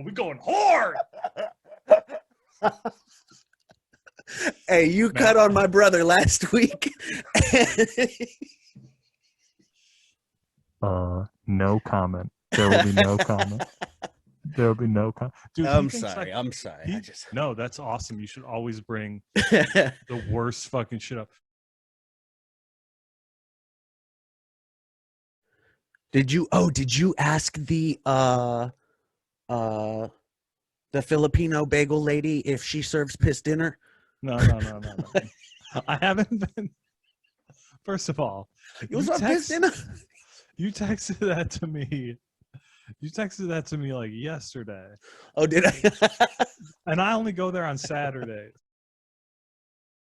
We going hard. Hey, you cut on my brother last week. No comment. There will be no comment. There will be no comment. Dude, I'm sorry. No, that's awesome. You should always bring the worst fucking shit up. Did you ask the Filipino bagel lady if she serves piss dinner? No. I haven't been. First of all, You texted that to me. You texted that to me like yesterday. Oh, did I? And I only go there on Saturdays.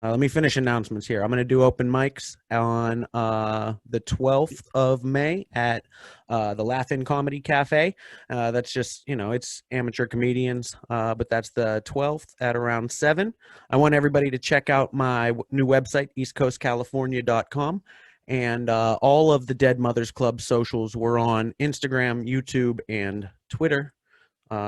Let me finish announcements here. I'm going to do open mics on the 12th of May at the Laugh-In Comedy Cafe. That's just, it's amateur comedians, but that's the 12th at around 7. I want everybody to check out my new website, eastcoastcalifornia.com. And all of the Dead Mothers Club socials were on Instagram, YouTube, and Twitter.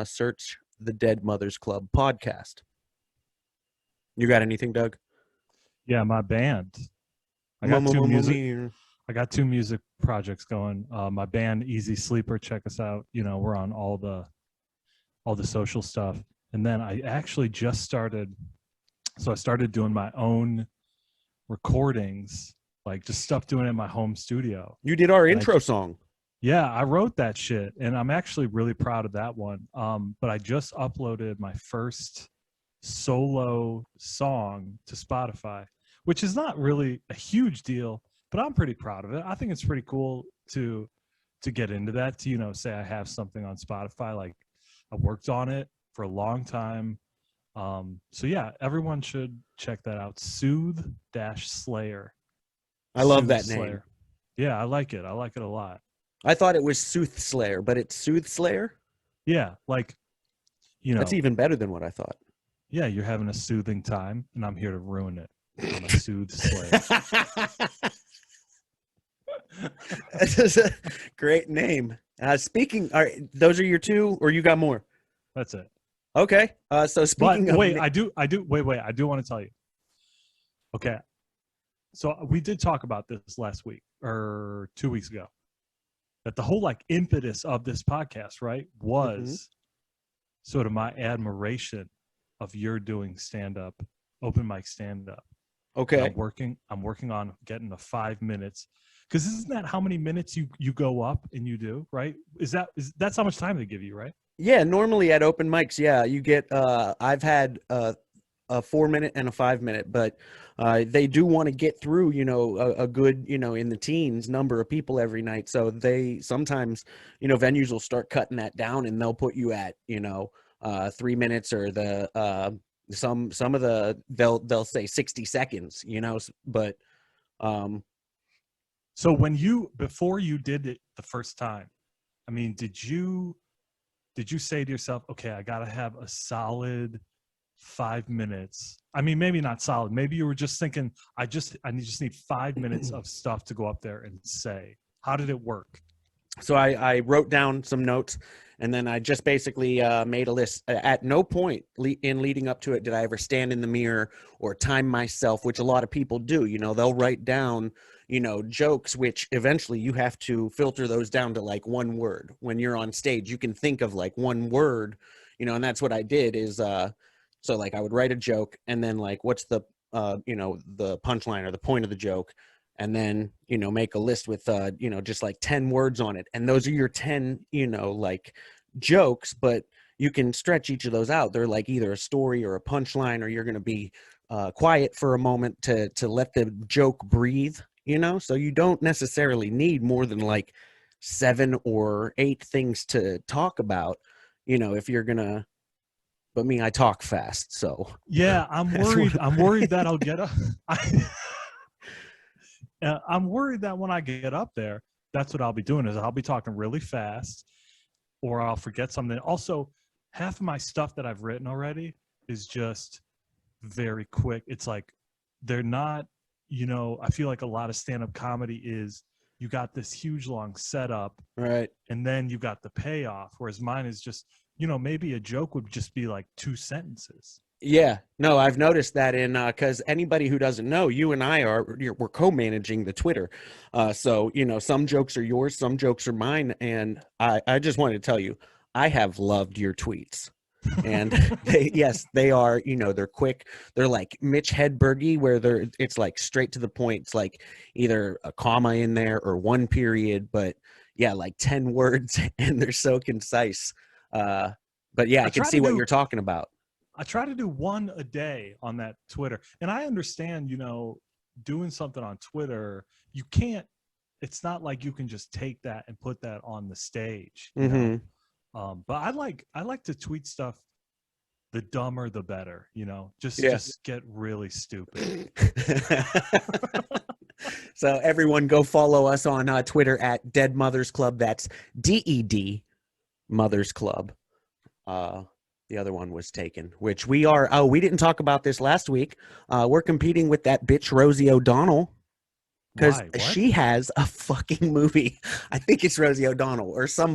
Search the Dead Mothers Club podcast. You got anything, Doug? Yeah, my band. I got two music projects going. My band, Easy Sleeper. Check us out. We're on all the social stuff. And then I actually just started. So I started doing my own recordings, like just stuff doing it in my home studio. You did our intro song. Yeah, I wrote that shit, and I'm actually really proud of that one. But I just uploaded my first solo song to Spotify, which is not really a huge deal, but I'm pretty proud of it. I think it's pretty cool to get into that, to say I have something on Spotify. Like, I worked on it for a long time. So yeah, everyone should check that out. Soothe-Slayer. I love that name. Yeah, I like it. I like it a lot. I thought it was Soothslayer, but it's Soothslayer? Yeah, like, That's even better than what I thought. Yeah, you're having a soothing time, and I'm here to ruin it. I'm a Soothe-Slayer. This is a great name. Those are your two, or you got more? That's it. Okay. So speaking of... Wait, I do want to tell you. Okay. So we did talk about this last week, or 2 weeks ago, that the whole impetus of this podcast, right, was sort of my admiration of your doing stand-up, open mic stand-up. Okay. I'm working on getting the 5 minutes, because isn't that how many minutes you go up and you do, right? That's how much time they give you, right? Yeah, normally at open mics, yeah, you get I've had a 4-minute and a 5-minute, but they do want to get through, a good, in the teens number of people every night. So they sometimes, venues will start cutting that down, and they'll put you at, 3 minutes, or the some of the they'll say 60 seconds, but so before you did it the first time, I mean, did you say to yourself, okay, I gotta have a solid 5 minutes? I mean, maybe not solid, maybe you were just thinking, I just need 5 minutes of stuff to go up there and say. How did it work? So I wrote down some notes, and then I just basically made a list. At no point in leading up to it did I ever stand in the mirror or time myself, which a lot of people do. They'll write down, jokes, which eventually you have to filter those down to like one word. When you're on stage, you can think of like one word, and that's what I did is, so like I would write a joke, and then like, what's the, the punchline or the point of the joke? And then, make a list with, just like 10 words on it. And those are your 10, like jokes, but you can stretch each of those out. They're like either a story or a punchline, or you're going to be quiet for a moment to let the joke breathe, so you don't necessarily need more than like 7 or 8 things to talk about, if you're going to, but me, I talk fast. So yeah, I'm worried that I'll get up. I'm worried that when I get up there, that's what I'll be doing, is I'll be talking really fast, or I'll forget something. Also, half of my stuff that I've written already is just very quick. It's like, they're not, I feel like a lot of stand-up comedy is, you got this huge long setup, right, and then you got the payoff, whereas mine is just, maybe a joke would just be like 2 sentences. Yeah, no, I've noticed that in because anybody who doesn't know, you and I we're co-managing the Twitter, so some jokes are yours, some jokes are mine, and I just wanted to tell you, I have loved your tweets, and they are, they're quick, they're like Mitch Hedbergy, where it's like straight to the point, it's like either a comma in there or one period, but yeah, like 10 words, and they're so concise. But yeah, I can see what you're talking about. I try to do one a day on that Twitter. And I understand, doing something on Twitter, you can't, it's not like you can just take that and put that on the stage. But I like to tweet stuff, the dumber the better, just get really stupid. So everyone go follow us on Twitter at Dead Mothers Club. That's DED Mothers Club. The other one was taken, which we didn't talk about this last week. We're competing with that bitch Rosie O'Donnell because she has a fucking movie. I think it's Rosie O'Donnell or some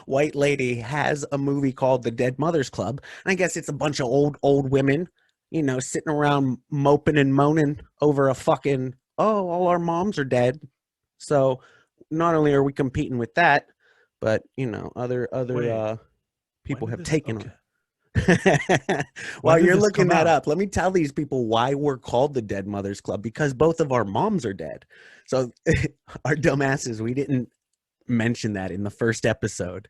white lady has a movie called The Dead Mothers Club. And I guess it's a bunch of old women, sitting around moping and moaning over a fucking, all our moms are dead. So not only are we competing with that, but other people have taken on. While you're looking that up, let me tell these people why we're called the Dead Mothers Club, because both of our moms are dead. So our dumbasses, we didn't mention that in the first episode.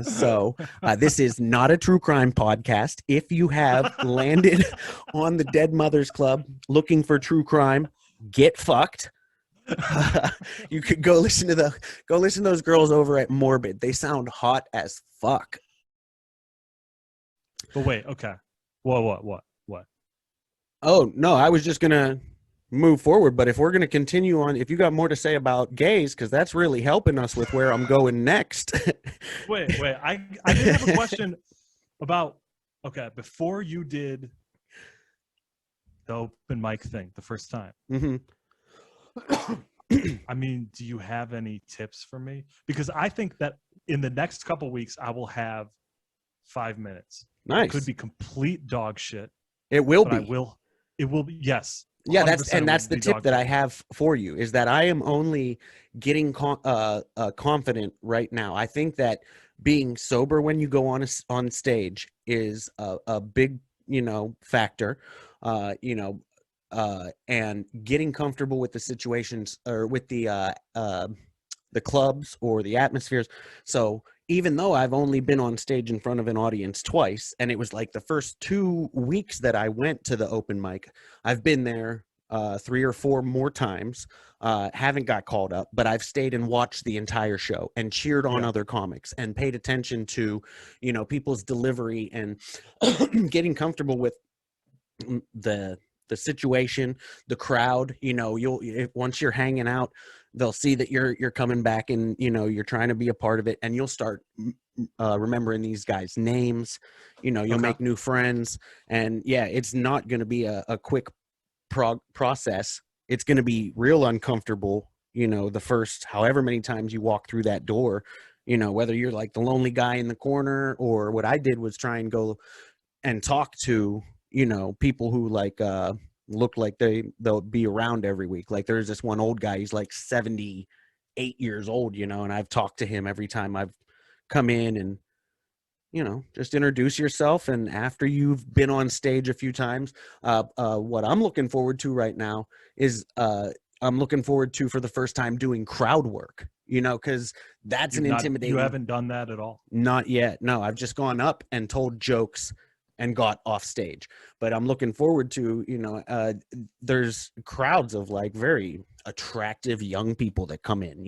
So this is not a true crime podcast. If you have landed on the Dead Mothers Club looking for true crime, get fucked. You could go listen to those girls over at Morbid. They sound hot as fuck. But wait, okay. What? Oh, no, I was just going to move forward, but if we're going to continue on, if you got more to say about gays, because that's really helping us with where I'm going next. wait, I did have a question about, before you did the open mic thing the first time. I mean, do you have any tips for me? Because I think that in the next couple weeks, I will have 5 minutes. Nice. It could be complete dog shit. It will be. It will be. Yes. Yeah, that's the tip that I have for you, is that I am only getting confident right now. I think that being sober when you go on stage is a big factor. And getting comfortable with the situations or with the clubs or the atmospheres. So even though I've only been on stage in front of an audience twice, and it was like the first 2 weeks that I went to the open mic, I've been there 3 or 4 more times, haven't got called up, but I've stayed and watched the entire show and cheered on other comics and paid attention to, people's delivery and getting comfortable with the situation, the crowd. Once you're hanging out, they'll see that you're coming back and you're trying to be a part of it, and you'll start remembering these guys' names. You'll make new friends, and it's not going to be a quick process. It's going to be real uncomfortable, the first however many times you walk through that door, whether you're like the lonely guy in the corner, or what I did was try and go and talk to people who look like they'll be around every week. Like there's this one old guy, he's like 78 years old, and I've talked to him every time I've come in, and just introduce yourself. And after you've been on stage a few times, what I'm looking forward to right now is I'm looking forward to, for the first time, doing crowd work, because that's intimidating. You haven't done that at all? Not yet. No, I've just gone up and told jokes and got off stage. But I'm looking forward to, there's crowds of like very attractive young people that come in,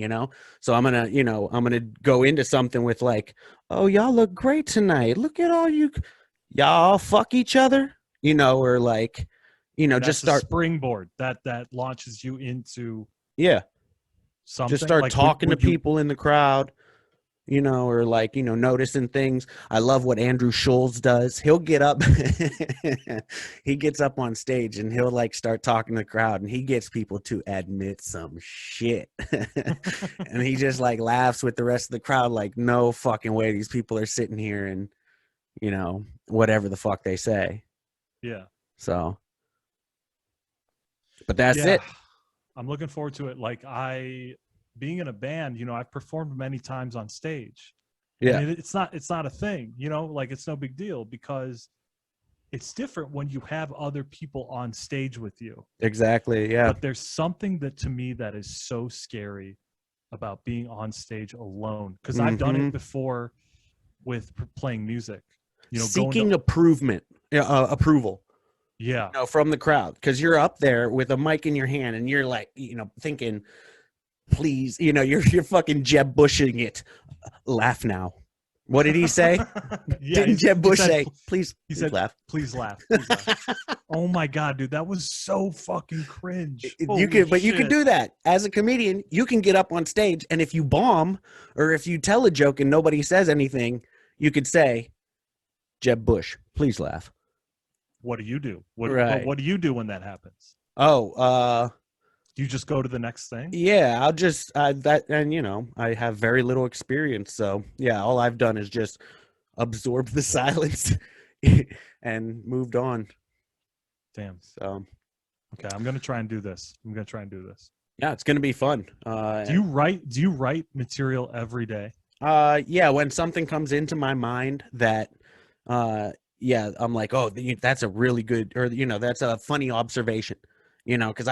so I'm gonna go into something with like, oh, y'all look great tonight, look at all y'all fuck each other, or like, just start springboard that launches you into something. Just start like, talking to people in the crowd, or like, noticing things. I love what Andrew Schulz does. He'll get up, he gets up on stage and he'll like start talking to the crowd and he gets people to admit some shit. And he just like laughs with the rest of the crowd, like, no fucking way these people are sitting here and, whatever the fuck they say. Yeah. So, but that's Yeah. it. I'm looking forward to it. Like being in a band, I've performed many times on stage. Yeah, And it's not a thing, like it's no big deal because it's different when you have other people on stage with you. exactly. Yeah. But there's something that to me that is so scary about being on stage alone because I've done it before with playing music, Seeking approval. Yeah. From the crowd, because you're up there with a mic in your hand and you're like, thinking, please, you're fucking Jeb Bushing it. Laugh now. What did he say? Yeah, Didn't Jeb Bush say, please laugh? Please laugh. Please laugh. Oh my God, dude, that was so fucking cringe. You can do that as a comedian. You can get up on stage, and if you bomb or if you tell a joke and nobody says anything, you could say, Jeb Bush, please laugh. What do you do? What do you do when that happens? Oh, do you just go to the next thing? Yeah, I'll just I have very little experience, so yeah, all I've done is just absorb the silence and moved on. Damn. So okay, I'm gonna try and do this. Yeah, it's gonna be fun. Do you write material every day? Yeah, when something comes into my mind that yeah, I'm like, oh, that's a really good, or that's a funny observation. Because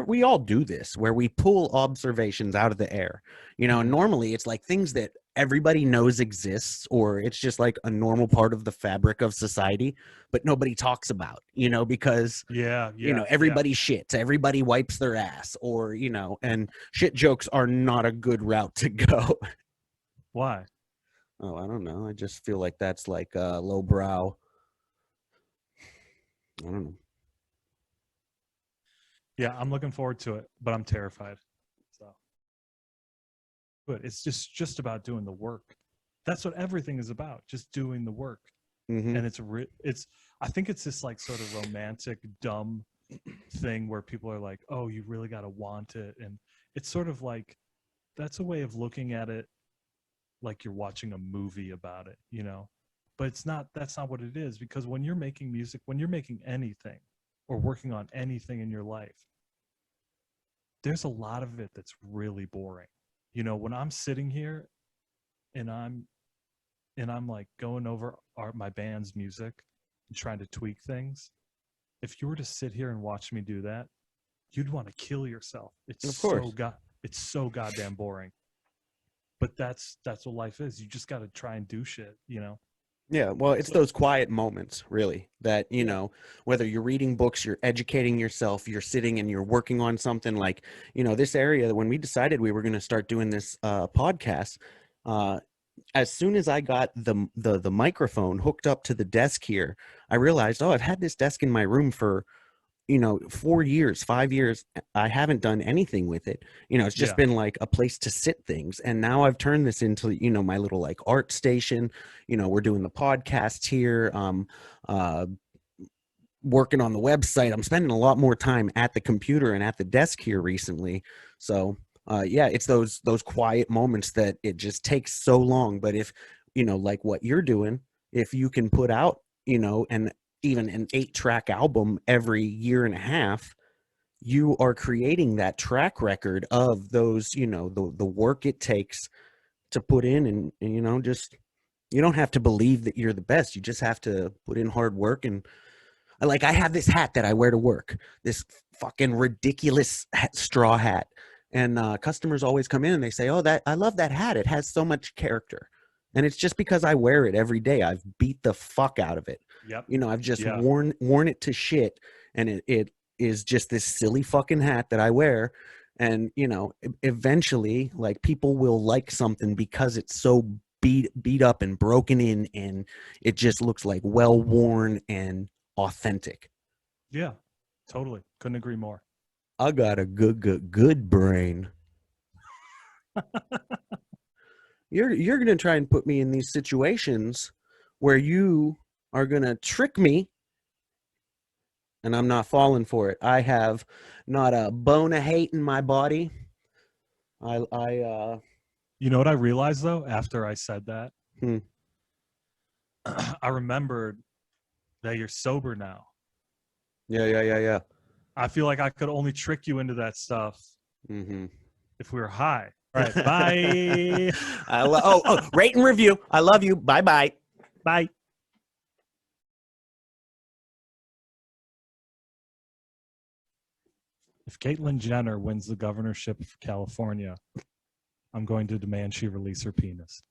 we all do this where we pull observations out of the air. Normally it's like things that everybody knows exists, or it's just like a normal part of the fabric of society, but nobody talks about. Because everybody shits, everybody wipes their ass, or and shit jokes are not a good route to go. Why? Oh, I don't know. I just feel like that's like lowbrow. I don't know. Yeah, I'm looking forward to it, but I'm terrified. So, but it's just about doing the work. That's what everything is about, just doing the work. Mm-hmm. And I think it's this like sort of romantic, dumb thing where people are like, oh, you really got to want it. And it's sort of like, that's a way of looking at it like you're watching a movie about it, but that's not what it is, because when you're making music, when you're making anything or working on anything in your life, there's a lot of it that's really boring. When I'm sitting here and I'm like going over my band's music and trying to tweak things, if you were to sit here and watch me do that, you'd want to kill yourself. It's so goddamn boring. But that's what life is. You just got to try and do shit, Yeah, well, it's those quiet moments, really, that, whether you're reading books, you're educating yourself, you're sitting and you're working on something like, this area, when we decided we were going to start doing this podcast, as soon as I got the microphone hooked up to the desk here, I realized, oh, I've had this desk in my room for 4 years, 5 years. I haven't done anything with it. It's just been like a place to sit things. And now I've turned this into, my little like art station. We're doing the podcast here. Working on the website. I'm spending a lot more time at the computer and at the desk here recently. So yeah, it's those quiet moments that it just takes so long. But if, like what you're doing, if you can put out, and even an 8-track album every year and a half, you are creating that track record of those, the work it takes to put in, and just, you don't have to believe that you're the best. You just have to put in hard work. And I have this hat that I wear to work, this fucking ridiculous straw hat. And customers always come in and they say, oh, I love that hat. It has so much character. And it's just because I wear it every day. I've beat the fuck out of it. Yep. I've just worn it to shit. And it is just this silly fucking hat that I wear. And, eventually, like, people will like something because it's so beat up and broken in, and it just looks like well worn and authentic. Yeah, totally. Couldn't agree more. I got a good brain. You're going to try and put me in these situations where you are going to trick me, and I'm not falling for it. I have not a bone of hate in my body. You know what I realized though after I said that? Hmm. I remembered that you're sober now. Yeah. I feel like I could only trick you into that stuff Mm-hmm. if we were high. All right, bye. Rate and review. I love you. Bye. Bye. If Caitlyn Jenner wins the governorship of California, I'm going to demand she release her penis.